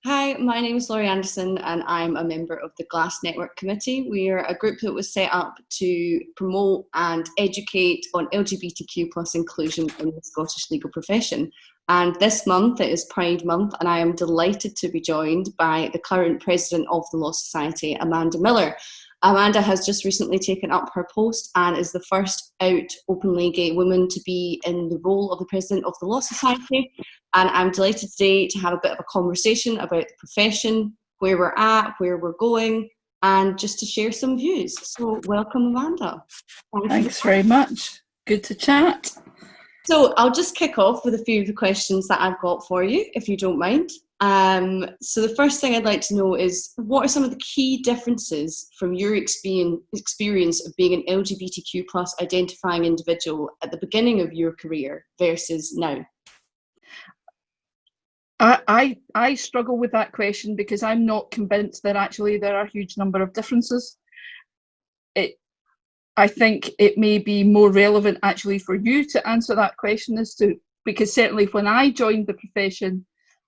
Hi, my name is Laurie and I'm a member of the Glass Network Committee. We are a group that was set up to promote and educate on LGBTQ plus inclusion in the Scottish legal profession. And this month it is Pride Month, and I am delighted to be joined by the current president of the Law Society, Amanda Millar. Amanda has just recently taken up her post and is the first out openly gay woman to be in the role of the president of the Law Society. And I'm delighted today to have a bit of a conversation about the profession, where we're at, where we're going, and just to share some views. So welcome, Amanda. Thanks very much. Good to chat. So I'll just kick off with a few of the questions that I've got for you, if you don't mind. So the first thing I'd like to know is, what are some of the key differences from your experience of being an LGBTQ plus identifying individual at the beginning of your career versus now? I struggle with that question because I'm not convinced that actually there are a huge number of differences. I think it may be more relevant actually for you to answer that question because certainly when I joined the profession,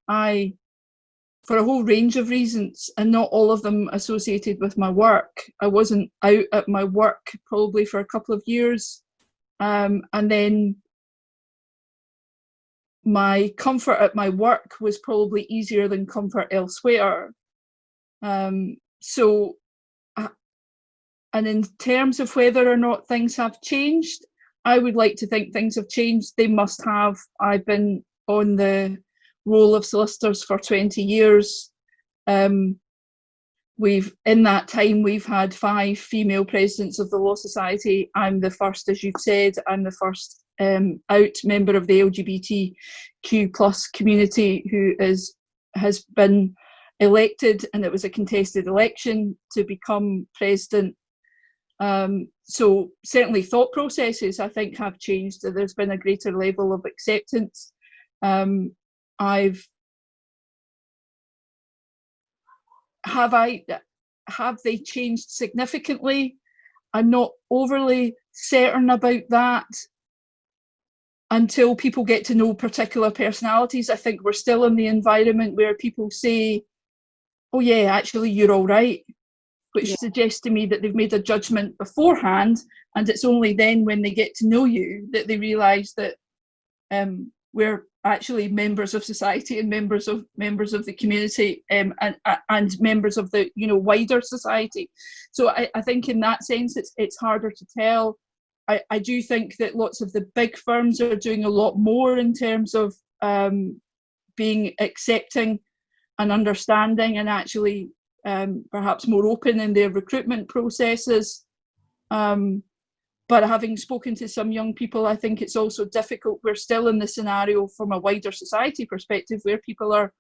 for a whole range of reasons, and not all of them associated with my work, I wasn't out at my work probably for a couple of years, and then my comfort at my work was probably easier than comfort elsewhere. And in terms of whether or not things have changed, I would like to think things have changed. They must have. I've been on the role of solicitors for 20 years. In that time, we've had 5 female presidents of the Law Society. I'm the first, as you've said, I'm the first out member of the LGBTQ plus community who has been elected, and it was a contested election to become president. So certainly thought processes, I think, have changed. There's been a greater level of acceptance. Have they changed significantly? I'm not overly certain about that until people get to know particular personalities. I think we're still in the environment where people say, oh yeah, actually you're all right, which suggests to me that they've made a judgment beforehand, and it's only then when they get to know you that they realise that we're actually members of society and members of the community, and members of the wider society. So I think in that sense it's harder to tell. I do think that lots of the big firms are doing a lot more in terms of being accepting and understanding, and actually perhaps more open in their recruitment processes. But having spoken to some young people, I think it's also difficult. We're still in the scenario from a wider society perspective where people are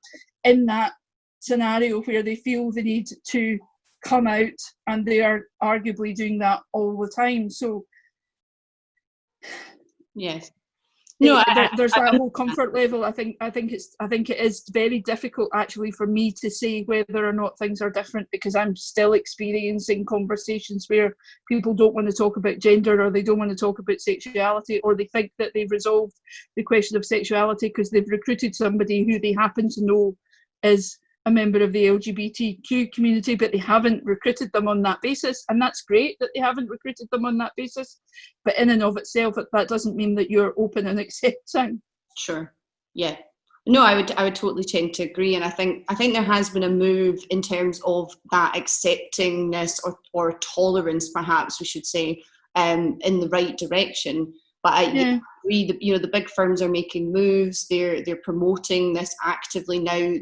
in that scenario where they feel the need to come out, and they are arguably doing that all the time. So yes. There's that whole comfort level. I think it is very difficult actually for me to say whether or not things are different, because I'm still experiencing conversations where people don't want to talk about gender, or they don't want to talk about sexuality, or they think that they've resolved the question of sexuality because they've recruited somebody who they happen to know is a member of the LGBTQ community, but they haven't recruited them on that basis. And that's great that they haven't recruited them on that basis, but in and of itself, that doesn't mean that you're open and accepting. Sure. Yeah. No, I would totally tend to agree. And I think there has been a move in terms of that acceptingness or tolerance, perhaps we should say, in the right direction. But I agree that the big firms are making moves. They're promoting this actively now.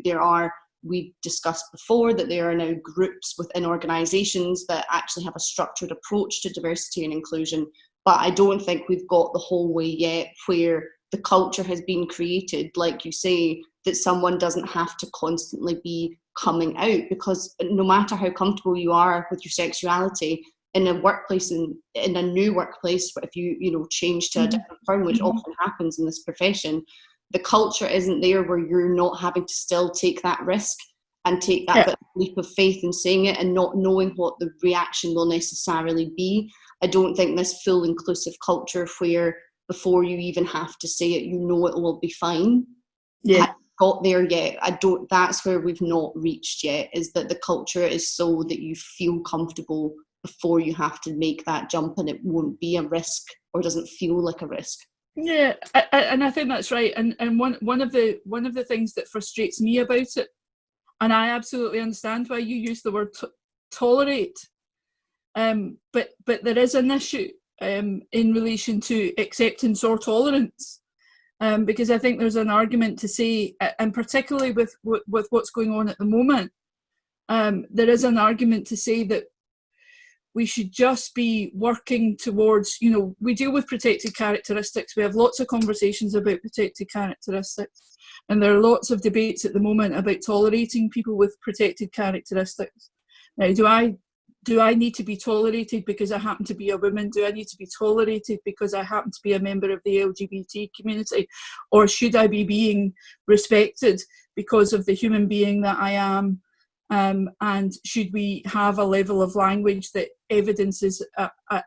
We've discussed before that there are now groups within organisations that actually have a structured approach to diversity and inclusion. But I don't think we've got the whole way yet where the culture has been created, like you say, that someone doesn't have to constantly be coming out, because no matter how comfortable you are with your sexuality in a workplace, in a new workplace, if you change to a different firm, which often happens in this profession, the culture isn't there where you're not having to still take that risk and take that bit of leap of faith in saying it, and not knowing what the reaction will necessarily be. I don't think this full inclusive culture where before you even have to say it, it will be fine, got there yet. That's where we've not reached yet, is that the culture is so that you feel comfortable before you have to make that jump, and it won't be a risk or doesn't feel like a risk. Yeah, and I think that's right. And one of the things that frustrates me about it, and I absolutely understand why you use the word tolerate, but there is an issue in relation to acceptance or tolerance, because I think there's an argument to say, and particularly with what's going on at the moment, there is an argument to say that we should just be working towards, we deal with protected characteristics. We have lots of conversations about protected characteristics. And there are lots of debates at the moment about tolerating people with protected characteristics. Now, do I need to be tolerated because I happen to be a woman? Do I need to be tolerated because I happen to be a member of the LGBT community? Or should I be being respected because of the human being that I am? And should we have a level of language that evidences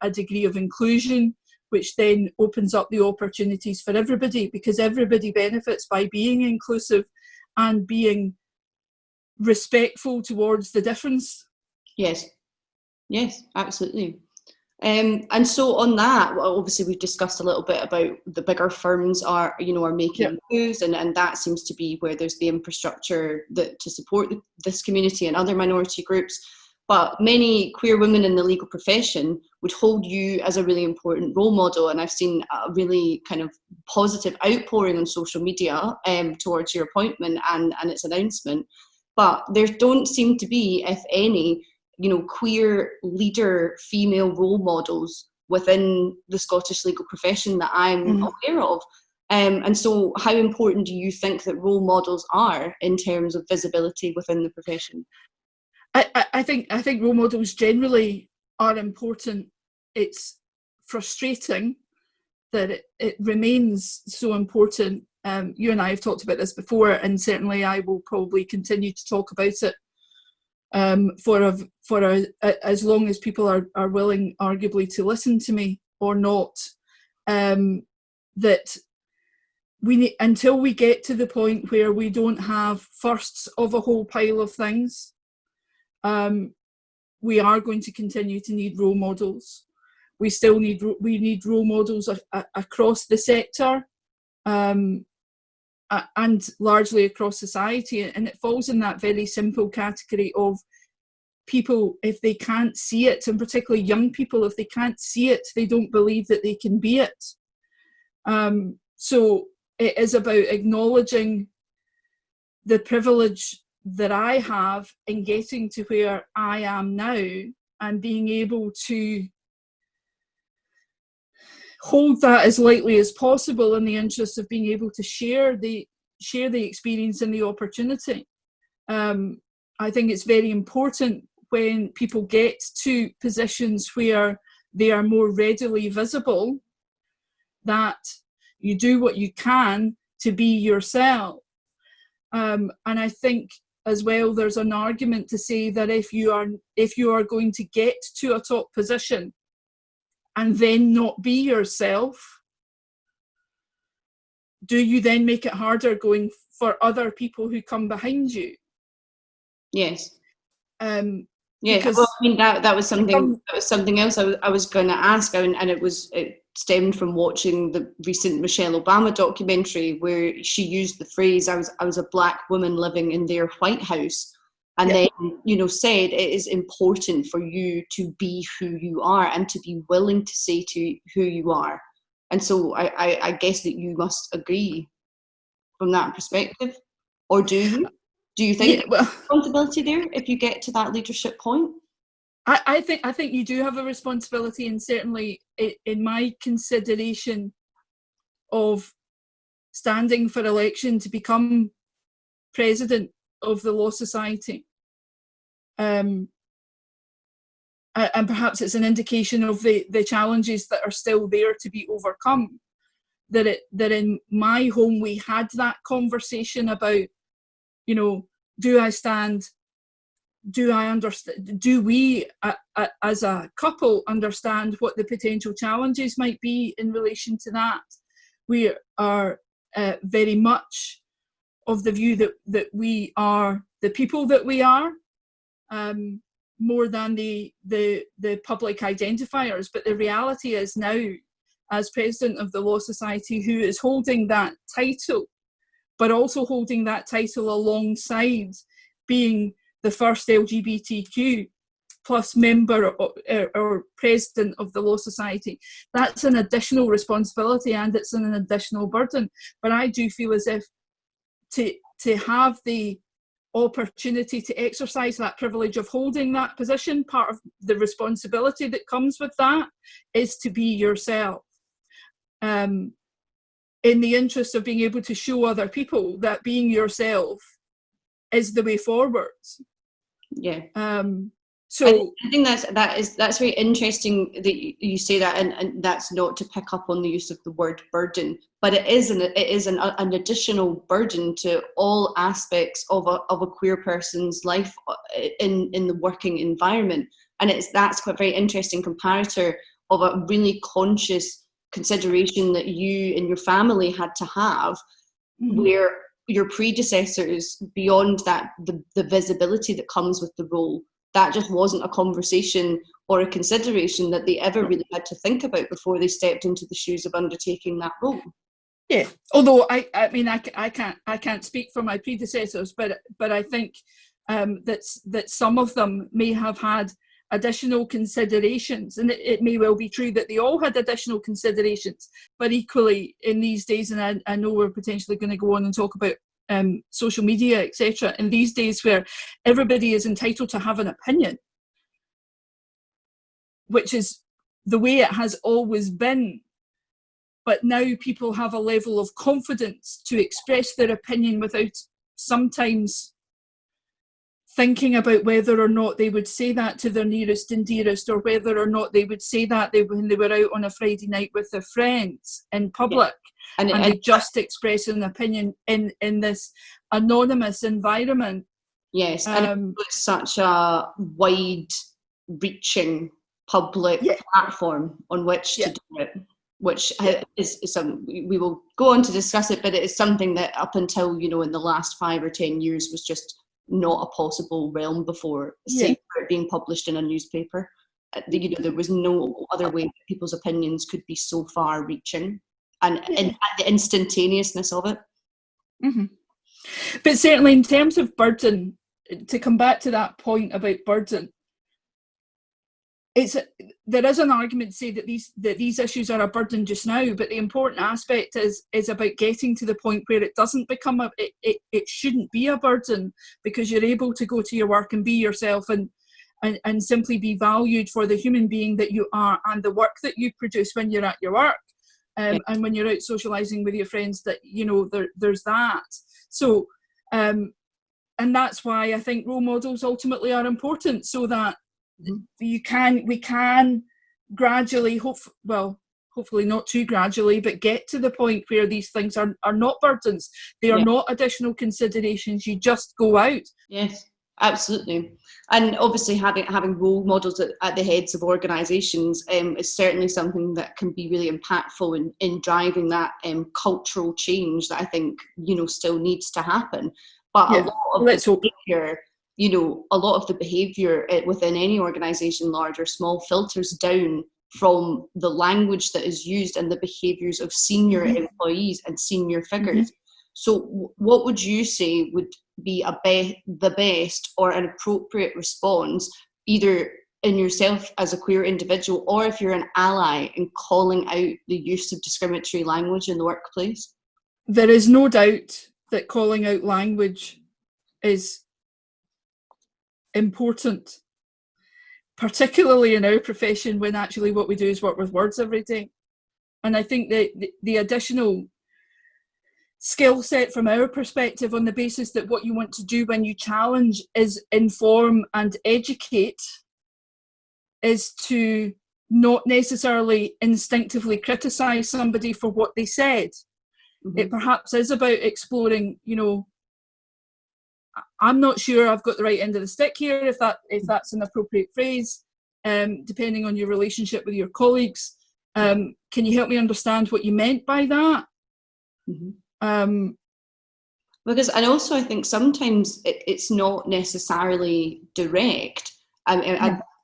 a degree of inclusion, which then opens up the opportunities for everybody, because everybody benefits by being inclusive and being respectful towards the difference? Yes, absolutely. And so on that, well, obviously we've discussed a little bit about the bigger firms are making moves, and that seems to be where there's the infrastructure to support this community and other minority groups. But many queer women in the legal profession would hold you as a really important role model, and I've seen a really kind of positive outpouring on social media towards your appointment and its announcement. But there don't seem to be, if any, queer leader female role models within the Scottish legal profession that I'm aware of. And so how important do you think that role models are in terms of visibility within the profession? I think role models generally are important. It's frustrating that it remains so important. You and I have talked about this before, and certainly I will probably continue to talk about it for as long as people are willing, arguably, to listen to me or not. That we need, until we get to the point where we don't have firsts of a whole pile of things, we are going to continue to need role models. We need role models across the sector, and largely across society, and it falls in that very simple category of people, if they can't see it, and particularly young people, if they can't see it, they don't believe that they can be it. So it is about acknowledging the privilege that I have in getting to where I am now, and being able to hold that as lightly as possible in the interest of being able to share the experience and the opportunity. I think it's very important when people get to positions where they are more readily visible, that you do what you can to be yourself. And I think as well, there's an argument to say that if you are going to get to a top position and then not be yourself, do you then make it harder going for other people who come behind you? Yes. Yeah, well, I mean that was something else I was going to ask, and it stemmed from watching the recent Michelle Obama documentary, where she used the phrase I was a black woman living in their White House, and then said it is important for you to be who you are and to be willing to say to who you are. And so I guess that you must agree from that perspective, or do you? Do you think there's responsibility there if you get to that leadership point? I think you do have a responsibility, and certainly in my consideration of standing for election to become president of the Law Society, and perhaps it's an indication of the challenges that are still there to be overcome. That in my home we had that conversation about, do I stand? Do I understand? Do we, as a couple, understand what the potential challenges might be in relation to that? We are very much of the view that we are the people that we are, more than the public identifiers. But the reality is now, as president of the Law Society, who is holding that title, but also holding that title alongside being the first LGBTQ plus member or president of the Law Society, that's an additional responsibility and it's an additional burden. But I do feel as if to have the opportunity to exercise that privilege of holding that position, part of the responsibility that comes with that is to be yourself, in the interest of being able to show other people that being yourself is the way forward. Yeah. So I think that's very interesting that you say that, and that's not to pick up on the use of the word burden, but it is an additional burden to all aspects of a queer person's life in the working environment, and that's quite a very interesting comparator of a really conscious consideration that you and your family had to have, where your predecessors, beyond that, the visibility that comes with the role, that just wasn't a conversation or a consideration that they ever really had to think about before they stepped into the shoes of undertaking that role. Yeah, although I mean I can't speak for my predecessors, but I think that some of them may have had additional considerations, and it may well be true that they all had additional considerations, but equally in these days, and I know we're potentially going to go on and talk about social media, etc. In these days where everybody is entitled to have an opinion, which is the way it has always been, but now people have a level of confidence to express their opinion without sometimes thinking about whether or not they would say that to their nearest and dearest, or whether or not they would say that when they were out on a Friday night with their friends in public. Yeah. And they just express an opinion in this anonymous environment. Yes, and it's such a wide-reaching public platform on which to do it, which is some, we will go on to discuss it, but it is something that up until, in the last 5 or 10 years was just not a possible realm before, say, for it being published in a newspaper. There was no other way that people's opinions could be so far-reaching. And the instantaneousness of it. Mm-hmm. But certainly in terms of burden, to come back to that point about burden, there is an argument to say that these issues are a burden just now, but the important aspect is about getting to the point where it doesn't become it shouldn't be a burden, because you're able to go to your work and be yourself and simply be valued for the human being that you are and the work that you produce when you're at your work. And when you're out socialising with your friends, that there's that. So and that's why I think role models ultimately are important, so that we can gradually, hopefully not too gradually, but get to the point where these things are not burdens. They are not additional considerations. You just go out. Yes. Absolutely. And obviously having role models at the heads of organisations is certainly something that can be really impactful in driving that cultural change that I think, still needs to happen. But a lot of the behaviour within any organisation, large or small, filters down from the language that is used and the behaviours of senior employees and senior figures. So what would you say would be the best or an appropriate response, either in yourself as a queer individual, or if you're an ally, in calling out the use of discriminatory language in the workplace? There is no doubt that calling out language is important, particularly in our profession, when actually what we do is work with words every day. And I think that the additional skill set from our perspective, on the basis that what you want to do when you challenge is inform and educate, is to not necessarily instinctively criticise somebody for what they said. It perhaps is about exploring, I'm not sure I've got the right end of the stick here, if that's an appropriate phrase, depending on your relationship with your colleagues. Can you help me understand what you meant by that? Because, and also I think sometimes it's not necessarily direct.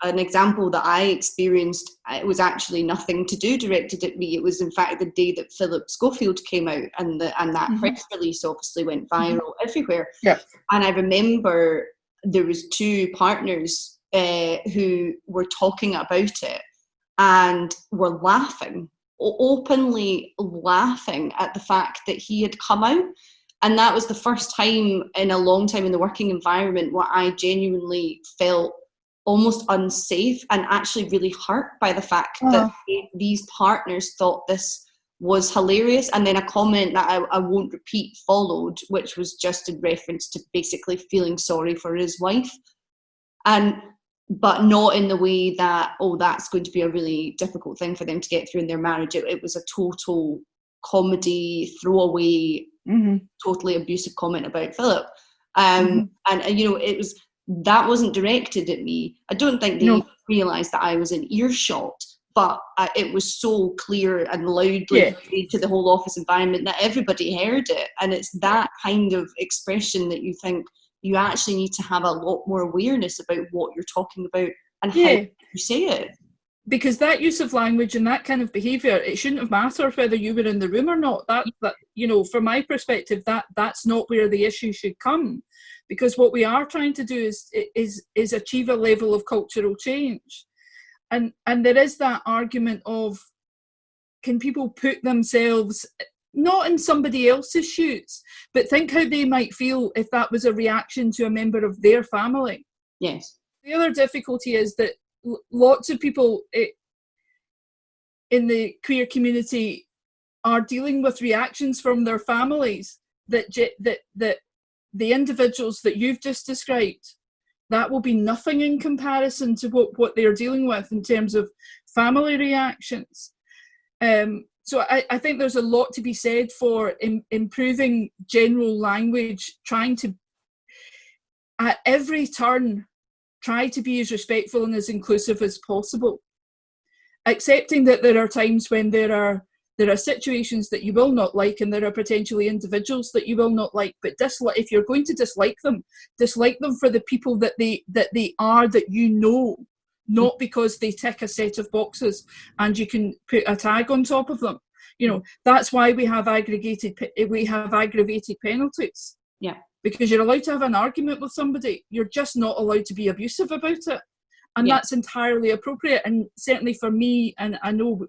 An example that I experienced, it was actually nothing to do directed at me. It was in fact the day that Philip Schofield came out, and that press release obviously went viral everywhere. Yeah. And I remember there was two partners who were talking about it and were laughing, openly laughing at the fact that he had come out. And that was the first time in a long time in the working environment where I genuinely felt almost unsafe and actually really hurt by the fact that these partners thought this was hilarious. And then a comment that I won't repeat followed, which was just in reference to basically feeling sorry for his wife. But not in the way that, oh, that's going to be a really difficult thing for them to get through in their marriage. It was a total comedy, throwaway, totally abusive comment about Philip. And it was, that wasn't directed at me. I don't think they realised that I was in earshot, but it was so clear and loudly to the whole office environment that everybody heard it. And it's that kind of expression that you think you actually need to have a lot more awareness about what you're talking about and how you say it. Because that use of language and that kind of behaviour, it shouldn't have mattered whether you were in the room or not. That from my perspective, that's not where the issue should come. Because what we are trying to do is achieve a level of cultural change. And there is that argument of, can people put themselves not in somebody else's shoes, but think how they might feel if that was a reaction to a member of their family. Yes. The other difficulty is that lots of people in the queer community are dealing with reactions from their families that the individuals that you've just described, that will be nothing in comparison to what they're dealing with in terms of family reactions. So I think there's a lot to be said for improving general language, trying to, at every turn, try to be as respectful and as inclusive as possible. Accepting that there are times when there are situations that you will not like, and there are potentially individuals that you will not like, but if you're going to dislike them for the people that they are, that you know, not because they tick a set of boxes and you can put a tag on top of them. That's why we have aggravated penalties. Yeah. Because you're allowed to have an argument with somebody. You're just not allowed to be abusive about it. And that's entirely appropriate. And certainly for me, and I know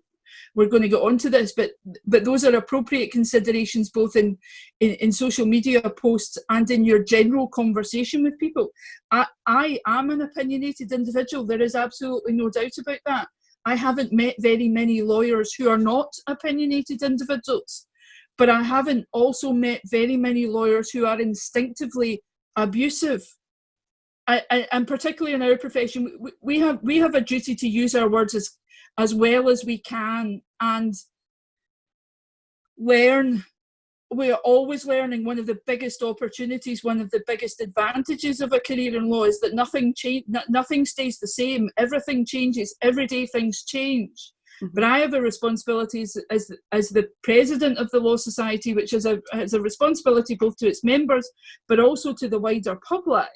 we're going to get onto this, but those are appropriate considerations both in social media posts and in your general conversation with people. I am an opinionated individual. There is absolutely no doubt about that. I haven't met very many lawyers who are not opinionated individuals, but I haven't also met very many lawyers who are instinctively abusive. And particularly in our profession, we have a duty to use our words as well as we can and learn. We're always learning. One of the biggest opportunities, one of the biggest advantages of a career in law is that nothing stays the same. Everything changes. Every day things change. But I have a responsibility as the president of the Law Society, which has a responsibility both to its members, but also to the wider public,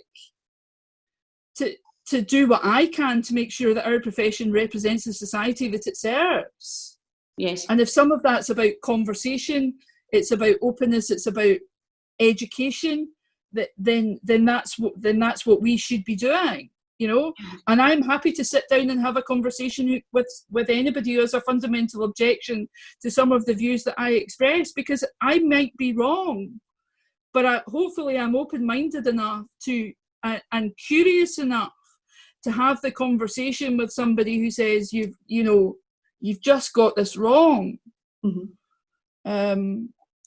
to do what I can to make sure that our profession represents the society that it serves. Yes. And if some of that's about conversation, it's about openness, it's about education, then that's what we should be doing. And I'm happy to sit down and have a conversation with anybody who has a fundamental objection to some of the views that I express, because I might be wrong, but hopefully I'm open-minded enough and curious enough to have the conversation with somebody who says you've just got this wrong.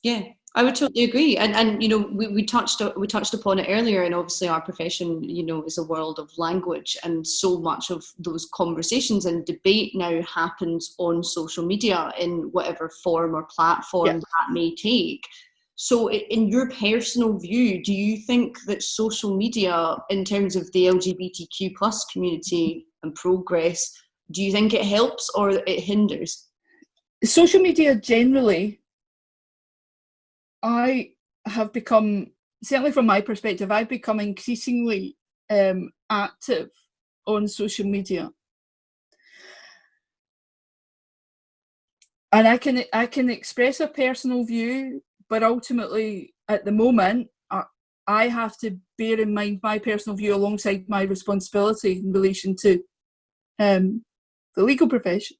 Yeah, I would totally agree. And we touched upon it earlier, and obviously our profession, is a world of language, and so much of those conversations and debate now happens on social media in whatever form or platform that may take. So in your personal view, do you think that social media, in terms of the LGBTQ plus community and progress, do you think it helps or it hinders? Social media generally, I have become certainly from my perspective, I've become increasingly active on social media. And I can express a personal view, but ultimately, at the moment, I have to bear in mind my personal view alongside my responsibility in relation to the legal profession.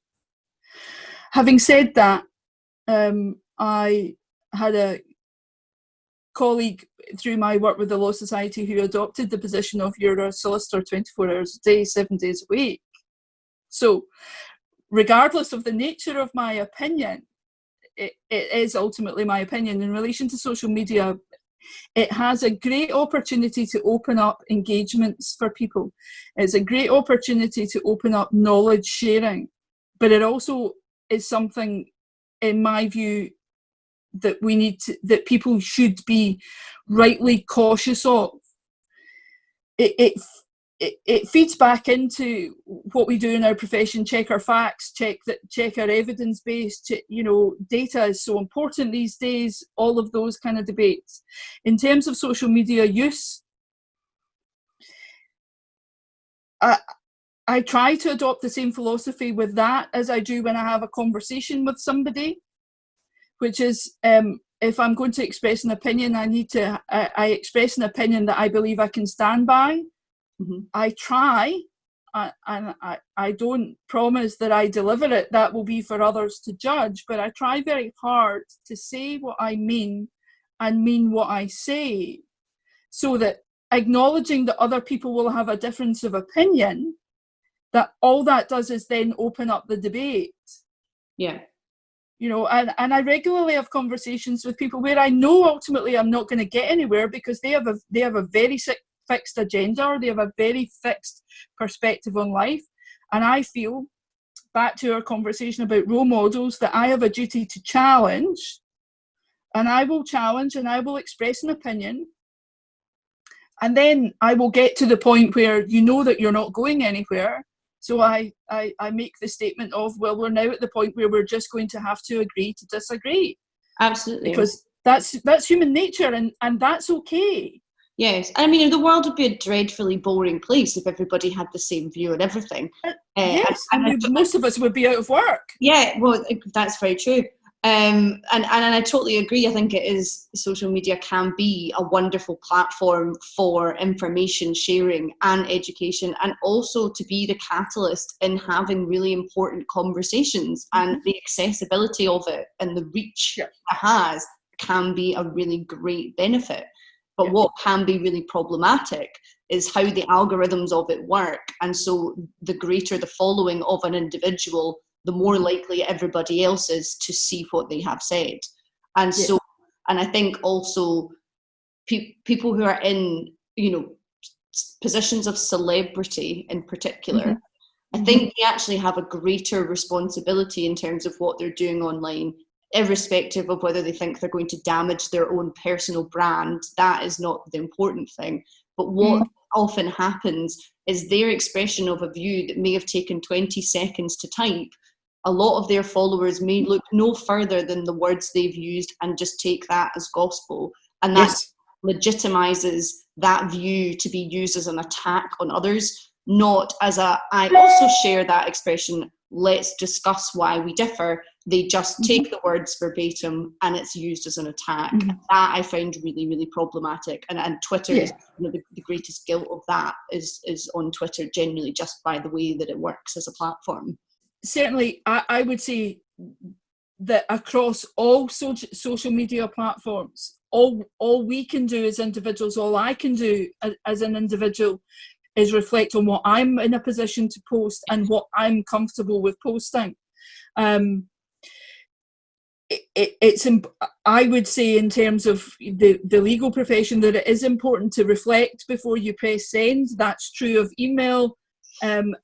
Having said that, I had a colleague through my work with the Law Society who adopted the position of you're a solicitor 24 hours a day, 7 days a week. So regardless of the nature of my opinion, it is ultimately my opinion in relation to social media. It has a great opportunity to open up engagements for people. It's a great opportunity to open up knowledge sharing, but it also is something, in my view, that that people should be rightly cautious of. It feeds back into what we do in our profession: check our facts, check our evidence base. Data is so important these days. All of those kind of debates. In terms of social media use, I try to adopt the same philosophy with that as I do when I have a conversation with somebody, which is if I'm going to express an opinion, I express an opinion that I believe I can stand by. Mm-hmm. I try, and I don't promise that I deliver it. That will be for others to judge, but I try very hard to say what I mean and mean what I say, so that acknowledging that other people will have a difference of opinion, that all that does is then open up the debate. Yeah. And I regularly have conversations with people where I know ultimately I'm not going to get anywhere because they have a very fixed agenda, or they have a very fixed perspective on life. And I feel, back to our conversation about role models, that I have a duty to challenge, and I will challenge and I will express an opinion. And then I will get to the point where you know that you're not going anywhere. So I make the statement of, well, we're now at the point where we're just going to have to agree to disagree. Absolutely. Because that's human nature, and that's okay. Yes. I mean, the world would be a dreadfully boring place if everybody had the same view on everything. Yes, and most of us would be out of work. Yeah, well, that's very true. And I totally agree. I think social media can be a wonderful platform for information sharing and education, and also to be the catalyst in having really important conversations. Mm-hmm. And the accessibility of it and the reach it has can be a really great benefit. But what can be really problematic is how the algorithms of it work. And so the greater the following of an individual, the more likely everybody else is to see what they have said. And so, and I think also people who are in, positions of celebrity in particular, mm-hmm. I think they actually have a greater responsibility in terms of what they're doing online, irrespective of whether they think they're going to damage their own personal brand. That is not the important thing. But what often happens is their expression of a view that may have taken 20 seconds to type, a lot of their followers may look no further than the words they've used and just take that as gospel. And that legitimizes that view to be used as an attack on others, not as I also share that expression, let's discuss why we differ. They just take the words verbatim and it's used as an attack. Mm-hmm. That I find really, really problematic. And Twitter is the greatest guilt of that is on Twitter generally, just by the way that it works as a platform. Certainly, I would say that across all social media platforms, all we can do as individuals, all I can do as an individual is reflect on what I'm in a position to post and what I'm comfortable with posting. I would say, in terms of the legal profession, that it is important to reflect before you press send. That's true of email and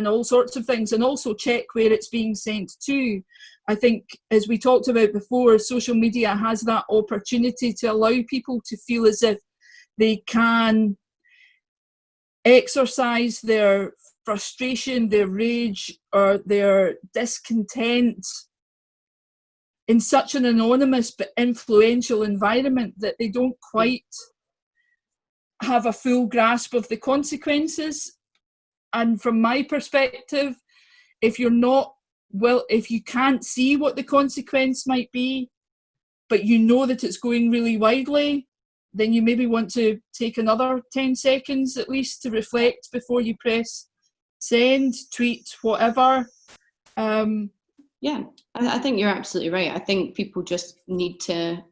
all sorts of things, and also check where it's being sent to. I think, as we talked about before, social media has that opportunity to allow people to feel as if they can exercise their frustration, their rage, or their discontent in such an anonymous but influential environment that they don't quite have a full grasp of the consequences. And from my perspective, if you're not, well, if you can't see what the consequence might be, but you know that it's going really widely, then you maybe want to take another 10 seconds at least to reflect before you press send, tweet, whatever. Yeah, I think you're absolutely right. I think people just need to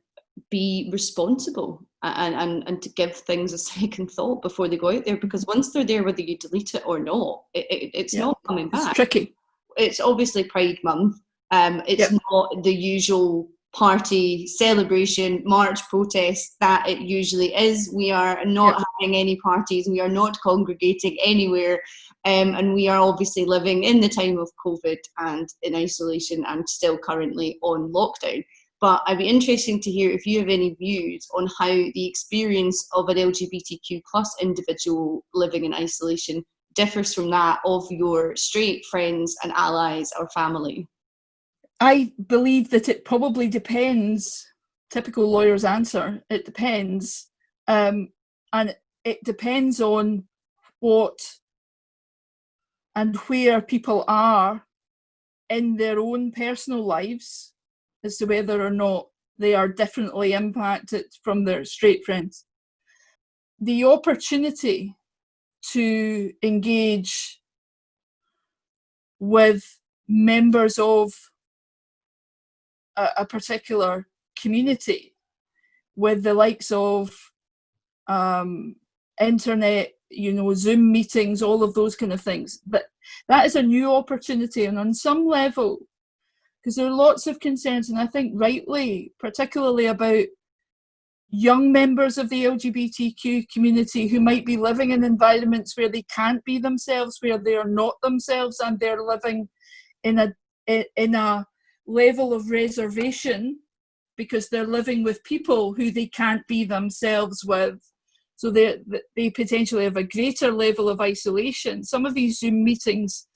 be responsible and to give things a second thought before they go out there, because once they're there, whether you delete it or not, it's not coming back. It's tricky. It's obviously Pride Month. It's not the usual party, celebration, march, protest that it usually is. We are not having any parties. We are not congregating anywhere. And we are obviously living in the time of COVID and in isolation and still currently on lockdown. But I'd be interested to hear if you have any views on how the experience of an LGBTQ plus individual living in isolation differs from that of your straight friends and allies or family. I believe that it probably depends. Typical lawyer's answer. It depends. And it depends on what and where people are in their own personal lives as to whether or not they are differently impacted from their straight friends. The opportunity to engage with members of a particular community, with the likes of internet, Zoom meetings, all of those kind of things, that is a new opportunity. And on some level, because there are lots of concerns, and I think rightly, particularly about young members of the LGBTQ community who might be living in environments where they can't be themselves, where they are not themselves, and they're living in a level of reservation because they're living with people who they can't be themselves with. So they potentially have a greater level of isolation. Some of these Zoom meetings,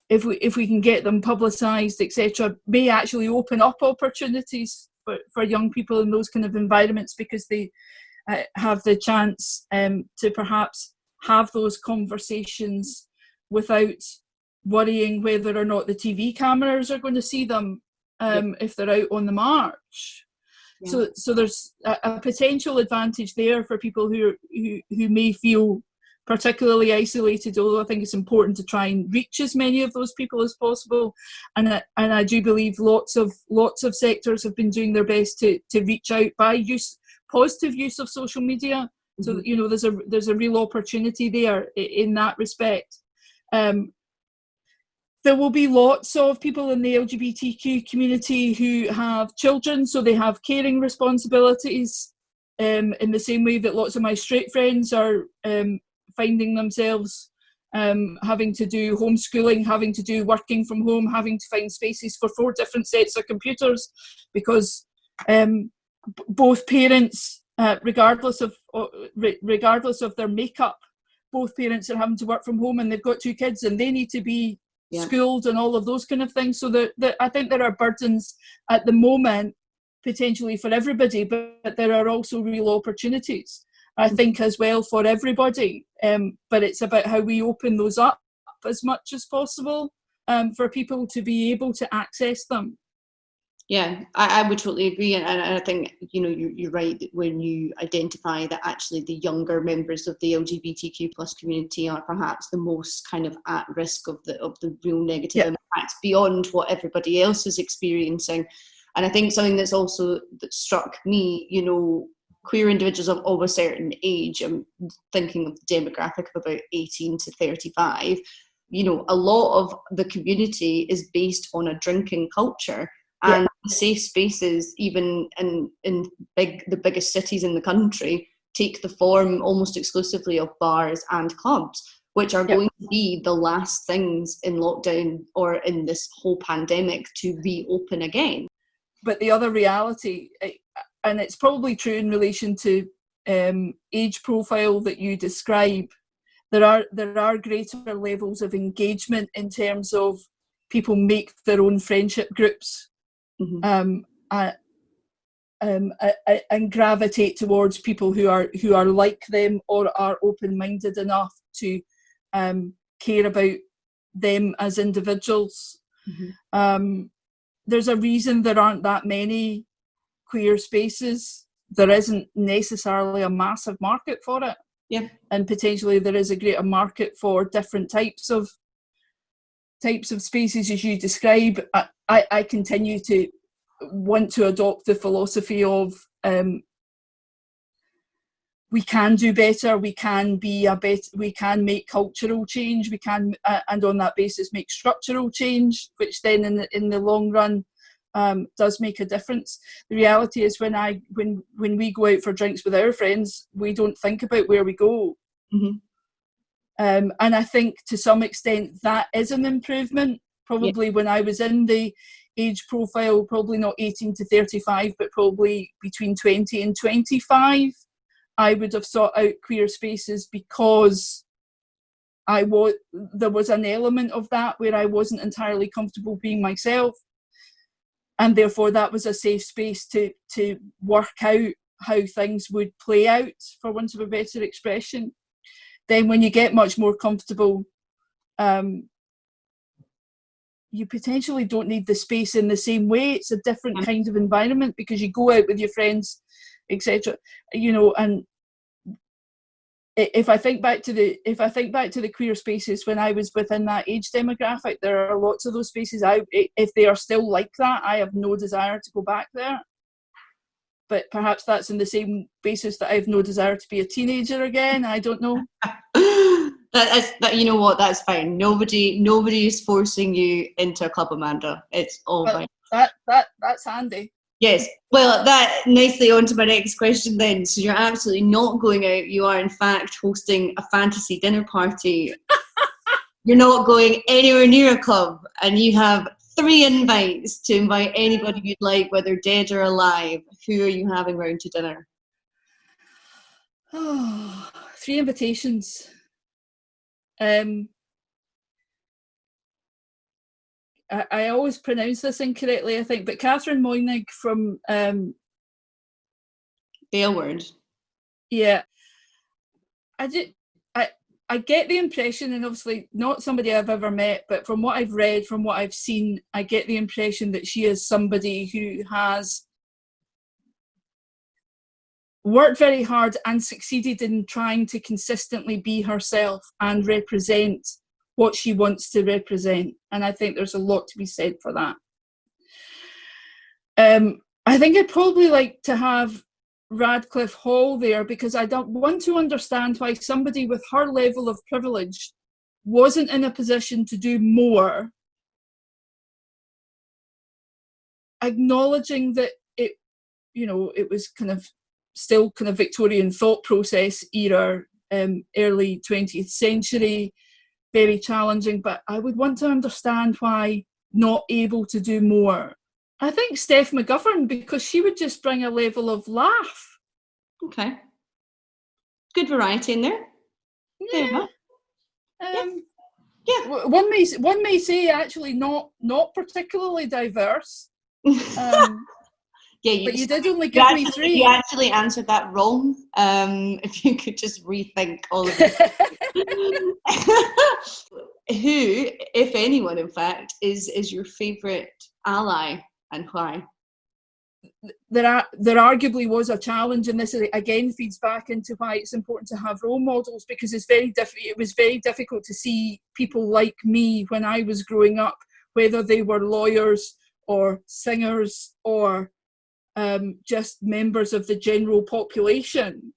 if we can get them publicised, etc., may actually open up opportunities for young people in those kind of environments, because they have the chance to perhaps have those conversations without worrying whether or not the TV cameras are going to see them if they're out on the march. Yeah. So there's a potential advantage there for people who may feel particularly isolated, although I think it's important to try and reach as many of those people as possible. And I do believe lots of sectors have been doing their best to reach out by positive use of social media. Mm-hmm. So there's a real opportunity there in that respect. There will be lots of people in the LGBTQ community who have children, so they have caring responsibilities, in the same way that lots of my straight friends are finding themselves having to do homeschooling, having to do working from home, having to find spaces for 4 different sets of computers, because both parents, regardless of their makeup, both parents are having to work from home, and they've got 2 kids and they need to be schooled and all of those kind of things. So I think there are burdens at the moment potentially for everybody, but there are also real opportunities, I think, as well for everybody. But it's about how we open those up as much as possible for people to be able to access them. Yeah, I would totally agree, and I think you're right when you identify that actually the younger members of the LGBTQ plus community are perhaps the most kind of at risk of the real negative impacts beyond what everybody else is experiencing. And I think something that struck me, queer individuals of a certain age, I'm thinking of the demographic of about 18 to 35, a lot of the community is based on a drinking culture. And safe spaces, even in the biggest cities in the country, take the form almost exclusively of bars and clubs, which are going to be the last things in lockdown or in this whole pandemic to reopen again. But the other reality, and it's probably true in relation to age profile that you describe, there are greater levels of engagement in terms of people make their own friendship groups. Mm-hmm. and gravitate towards people who are like them or are open-minded enough to care about them as individuals. There's a reason there aren't that many queer spaces. There isn't necessarily a massive market for it. Yeah. And potentially there is a greater market for different types of spaces as you describe. I continue to want to adopt the philosophy of we can do better, we can make cultural change, we can and on that basis make structural change, which then in the long run does make a difference. The reality is when we go out for drinks with our friends, we don't think about where we go. And I think to some extent that is an improvement. Probably when I was in the age profile, probably not 18 to 35, but probably between 20 and 25, I would have sought out queer spaces because there was an element of that where I wasn't entirely comfortable being myself. And therefore that was a safe space to work out how things would play out, for want of a better expression. Then when you get much more comfortable, you potentially don't need the space in the same way. It's a different kind of environment because you go out with your friends, etc. And if I think back to the queer spaces when I was within that age demographic, there are lots of those spaces. If they are still like that, I have no desire to go back there. But perhaps that's in the same basis that I have no desire to be a teenager again. I don't know. That you know what? That's fine. Nobody is forcing you into a club, Amanda. It's all fine. That's handy. Yes. Well, that nicely on to my next question then. So you're absolutely not going out. You are in fact hosting a fantasy dinner party. You're not going anywhere near a club, and you have 3 invites to invite anybody you'd like, whether dead or alive. Who are you having round to dinner? 3 invitations. I always pronounce this incorrectly, I think, but Catherine Moynig from Aylward. Yeah. I get the impression, and obviously not somebody I've ever met, but from what I've read, from what I've seen, I get the impression that she is somebody who has worked very hard and succeeded in trying to consistently be herself and represent what she wants to represent. And I think there's a lot to be said for that. I think I'd probably like to have Radcliffe Hall there because I don't want to understand why somebody with her level of privilege wasn't in a position to do more, acknowledging that it was still kind of Victorian thought process era, early 20th century, very challenging, but I would want to understand why not able to do more. I think Steph McGovern, because she would just bring a level of laugh. Okay. Good variety in there. Yeah. One may say actually not particularly diverse. Yeah, but you did only give me 3. You actually answered that wrong. If you could just rethink all of it. Who, if anyone, in fact, is your favourite ally and why? There arguably was a challenge, and this again feeds back into why it's important to have role models, because it was very difficult to see people like me when I was growing up, whether they were lawyers or singers or just members of the general population.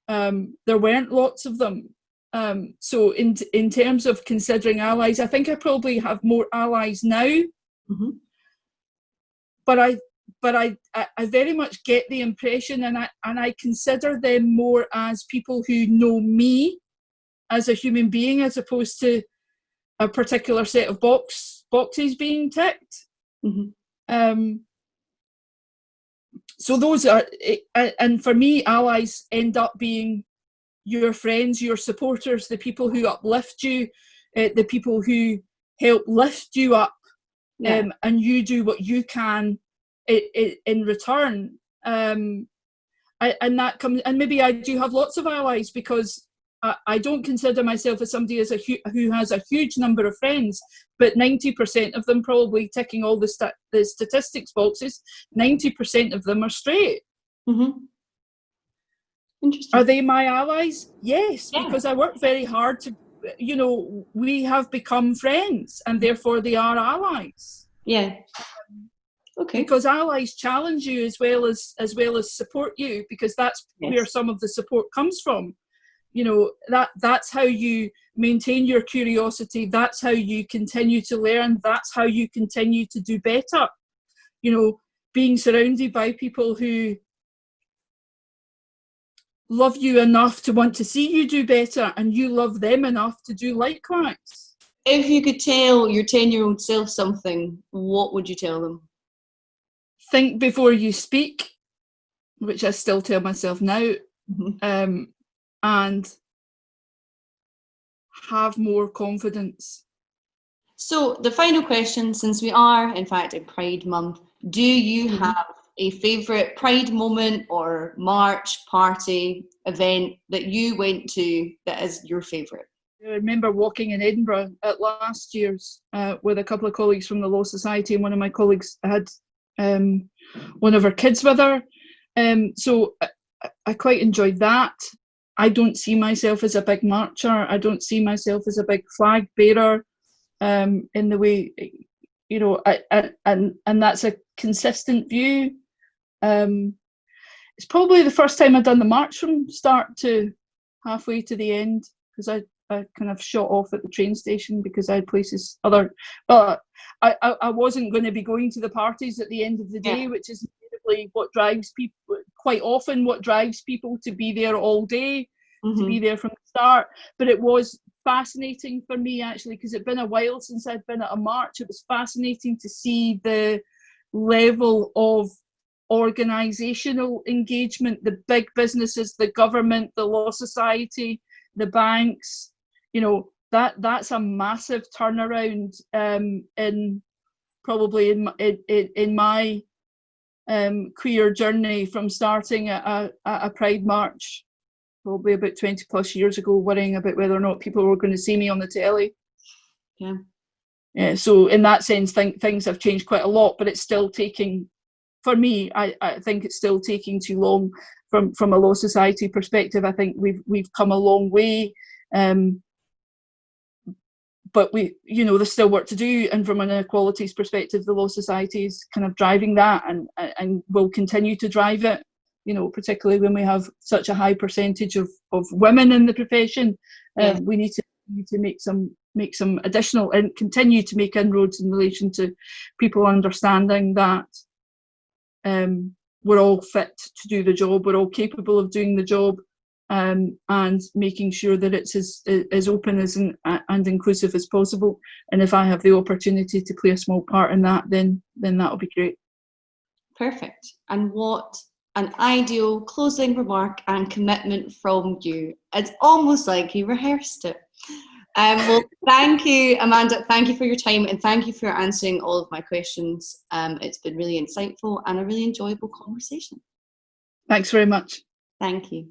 There weren't lots of them. So in terms of considering allies, I think I probably have more allies now. Mm-hmm. But I very much get the impression, and I consider them more as people who know me as a human being, as opposed to a particular set of boxes being ticked. Mm-hmm. So those are, and for me, allies end up being your friends, your supporters, the people who uplift you, the people who help lift you up, and you do what you can in return. And that comes, and maybe I do have lots of allies because I don't consider myself as somebody who has a huge number of friends, but 90% of them, probably ticking all the statistics boxes, 90% of them are straight. Mm-hmm. Interesting. Are they my allies? Yes, Yeah. because I work very hard to, we have become friends, and therefore they are allies. Yeah. Okay. Because allies challenge you as well as support you, because that's where some of the support comes from. That's how you maintain your curiosity. That's how you continue to learn. That's how you continue to do better. Being surrounded by people who love you enough to want to see you do better, and you love them enough to do likewise. If you could tell your 10-year-old self something, what would you tell them? Think before you speak, which I still tell myself now. Mm-hmm. And have more confidence. So the final question, since we are in fact in Pride Month, do you have a favourite Pride moment or march, party, event that you went to that is your favourite? I remember walking in Edinburgh at last year's with a couple of colleagues from the Law Society, and one of my colleagues had one of her kids with her. So I quite enjoyed that. I don't see myself as a big marcher. I don't see myself as a big flag bearer in the way, and that's a consistent view. It's probably the first time I've done the march from start to halfway to the end, because I kind of shot off at the train station because I had places but I wasn't going to be going to the parties at the end of the day, which is what drives people, quite often what drives people to be there all day, to be there from the start. But it was fascinating for me, actually, because it'd been a while since I'd been at a march. It was fascinating to see the level of organisational engagement, the big businesses, the government, the Law Society, the banks. That's a massive turnaround in my queer journey, from starting at a Pride March probably about 20 plus years ago, worrying about whether or not people were going to see me on the telly. So in that sense, things have changed quite a lot, but it's still taking, for me, I think it's still taking too long from a Law Society perspective. I think we've come a long way, but there's still work to do, and from an equalities perspective, the Law Society is kind of driving that, and will continue to drive it, particularly when we have such a high percentage of women in the profession. We need to make some additional, and continue to make inroads in relation to people understanding that we're all fit to do the job, we're all capable of doing the job, and making sure that it's as open and inclusive as possible. And if I have the opportunity to play a small part in that, then that'll be great. Perfect. And what an ideal closing remark and commitment from you. It's almost like you rehearsed it. Well, thank you, Amanda. Thank you for your time, and thank you for answering all of my questions. It's been really insightful and a really enjoyable conversation. Thanks very much. Thank you.